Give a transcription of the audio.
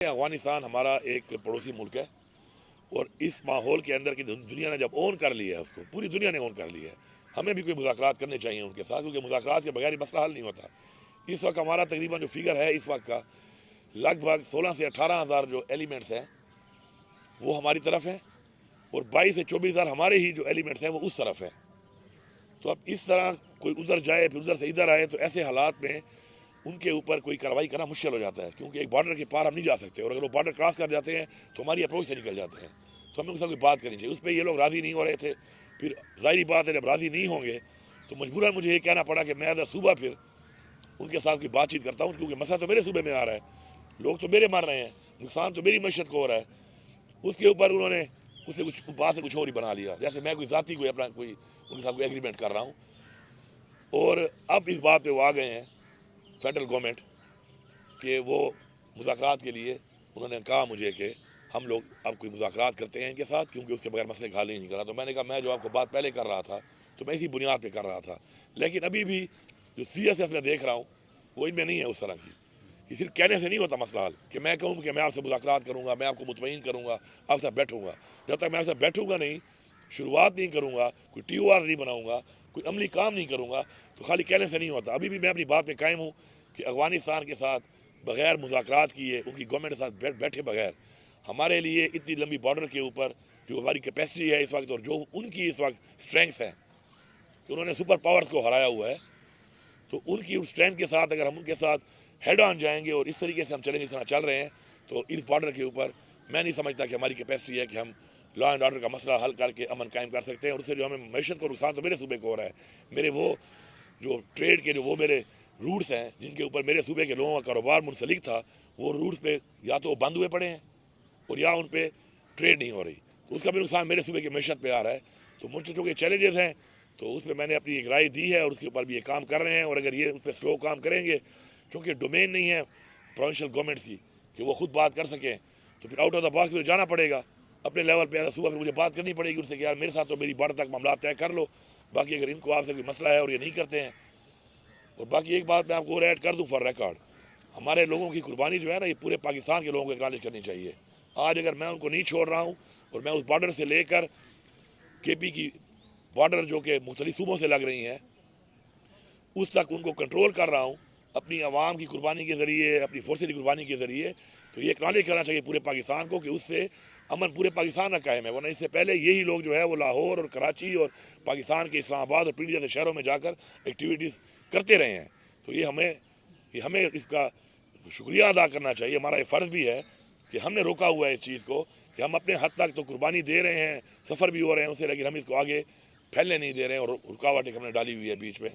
افغانستان ہمارا ایک پڑوسی ملک ہے اور اس ماحول کے اندر کی دنیا نے جب اون کر لیا ہے، اس کو پوری دنیا نے اون کر لیا ہے، ہمیں بھی کوئی مذاکرات کرنے چاہیے ان کے ساتھ، کیونکہ مذاکرات کے بغیر مسئلہ حل نہیں ہوتا۔ اس وقت ہمارا تقریباً جو فگر ہے اس وقت کا، لگ بھگ 16 سے 18 ہزار جو ایلیمنٹس ہیں وہ ہماری طرف ہیں، اور 22 سے 24 ہزار ہمارے ہی جو ایلیمنٹس ہیں وہ اس طرف ہیں۔ تو اب اس طرح کوئی ادھر جائے پھر ادھر سے ادھر آئے، تو ایسے حالات میں ان کے اوپر کوئی کارروائی کرنا مشکل ہو جاتا ہے، کیونکہ ایک بارڈر کے پار ہم نہیں جا سکتے، اور اگر وہ بارڈر کراس کر جاتے ہیں تو ہماری اپروچ سے نکل جاتے ہیں، تو ہمیں ان کے ساتھ کوئی بات کرنی چاہیے۔ اس پہ یہ لوگ راضی نہیں ہو رہے تھے، پھر ظاہری بات ہے جب راضی نہیں ہوں گے تو مجبوراً مجھے یہ کہنا پڑا کہ میں ایز اے صوبہ پھر ان کے ساتھ کوئی بات چیت کرتا ہوں، کیونکہ مسئلہ تو میرے صوبے میں آ رہا ہے، لوگ تو میرے مر رہے ہیں، نقصان تو میری معیشت کو ہو رہا ہے۔ اس کے اوپر انہوں نے اس سے کچھ اور ہی بنا لیا، جیسے میں کوئی ذاتی کوئی اپنا کوئی ان کے ساتھ کوئی ایگریمنٹ کر رہا ہوں۔ اور اب اس بات پہ وہ آ گئے ہیں فیڈرل گورنمنٹ کہ وہ مذاکرات کے لیے انہوں نے کہا مجھے کہ ہم لوگ اب کوئی مذاکرات کرتے ہیں ان کے ساتھ، کیونکہ اس کے بغیر مسئلے کا حل ہی نہیں کرا۔ تو میں نے کہا میں جو آپ کو بات پہلے کر رہا تھا تو میں اسی بنیاد پہ کر رہا تھا، لیکن ابھی بھی جو CSF میں دیکھ رہا ہوں وہ ان میں نہیں ہے اس طرح کی، کہ صرف کہنے سے نہیں ہوتا مسئلہ حل، کہ میں کہوں کہ میں آپ سے مذاکرات کروں گا، میں آپ کو مطمئن کروں گا، آپ سے بیٹھوں گا۔ جب تک میں آپ سے بیٹھوں گا نہیں، شروعات نہیں کروں گا، کوئی TOR نہیں بناؤں گا، کوئی عملی کام نہیں کروں گا، تو خالی کہنے سے نہیں ہوتا۔ ابھی بھی میں اپنی بات پہ قائم ہوں کہ افغانستان کے ساتھ بغیر مذاکرات کیے، ان کی گورنمنٹ کے ساتھ بیٹھے بغیر، ہمارے لیے اتنی لمبی بارڈر کے اوپر جو ہماری کیپیسٹی ہے اس وقت، اور جو ان کی اس وقت اسٹرینگس ہیں کہ انہوں نے سپر پاورز کو ہرایا ہوا ہے، تو ان کی اسٹرینتھ کے ساتھ اگر ہم ان کے ساتھ ہیڈ آن جائیں گے اور اس طریقے سے ہم چلیں گے جس طرح چل رہے ہیں، تو اس بارڈر کے اوپر میں نہیں سمجھتا کہ ہماری کیپیسٹی ہے کہ ہم لا اینڈ آرڈر کا مسئلہ حل کر کے امن قائم کر سکتے ہیں۔ اور اس سے جو ہمیں معیشت کو نقصان تو میرے صوبے کو ہو رہا ہے، میرے وہ جو ٹریڈ کے جو وہ میرے روٹس ہیں جن کے اوپر میرے صوبے کے لوگوں کا کاروبار منسلک تھا، وہ روٹس پہ یا تو بند ہوئے پڑے ہیں اور یا ان پہ ٹریڈ نہیں ہو رہی، تو اس کا بھی نقصان میرے صوبے کی معیشت پہ آ رہا ہے۔ تو مجھ سے چونکہ چیلنجز ہیں تو اس پہ میں نے اپنی ایک رائے دی ہے، اور اس کے اوپر بھی یہ کام کر رہے ہیں، اور اگر یہ اس پہ سلو کام کریں گے، چونکہ ڈومین نہیں ہے پروونشل گورنمنٹس کی کہ وہ خود بات کر سکیں، تو پھر آؤٹ آف دا باکس پھر جانا پڑے گا اپنے لیول پہ، ایسا صوبہ پھر مجھے بات کرنی پڑے گی ان سے کہ یار میرے ساتھ تو میری بارڈر تک معاملات طے کر لو، باقی اگر ان کو آپ سے کوئی مسئلہ ہے اور یہ نہیں کرتے ہیں۔ اور باقی ایک بات میں آپ کو اور ایڈ کر دوں فار ریکارڈ، ہمارے لوگوں کی قربانی جو ہے نا، یہ پورے پاکستان کے لوگوں کو اکنالج کرنی چاہیے۔ آج اگر میں ان کو نہیں چھوڑ رہا ہوں اور میں اس بارڈر سے لے کر KP کی بارڈر جو کہ مختلف صوبوں سے لگ رہی ہیں اس تک ان کو کنٹرول کر رہا ہوں اپنی عوام کی قربانی کے ذریعے، اپنی فورسز کی قربانی کے ذریعے، تو یہ اکنالج کرنا چاہیے پورے پاکستان کو کہ اس سے امن پورے پاکستان کا قائم ہے۔ ورنہ اس سے پہلے یہی لوگ جو ہے وہ لاہور اور کراچی اور پاکستان کے اسلام آباد اور پنڈی جیسے شہروں میں جا کر ایکٹیویٹیز کرتے رہے ہیں۔ تو یہ ہمیں اس کا شکریہ ادا کرنا چاہیے، ہمارا یہ فرض بھی ہے کہ ہم نے روکا ہوا ہے اس چیز کو، کہ ہم اپنے حد تک تو قربانی دے رہے ہیں، سفر بھی ہو رہے ہیں اسے، لیکن ہم اس کو آگے پھیلنے نہیں دے رہے ہیں، اور رکاوٹیں ہم نے ڈالی ہوئی ہے بیچ میں۔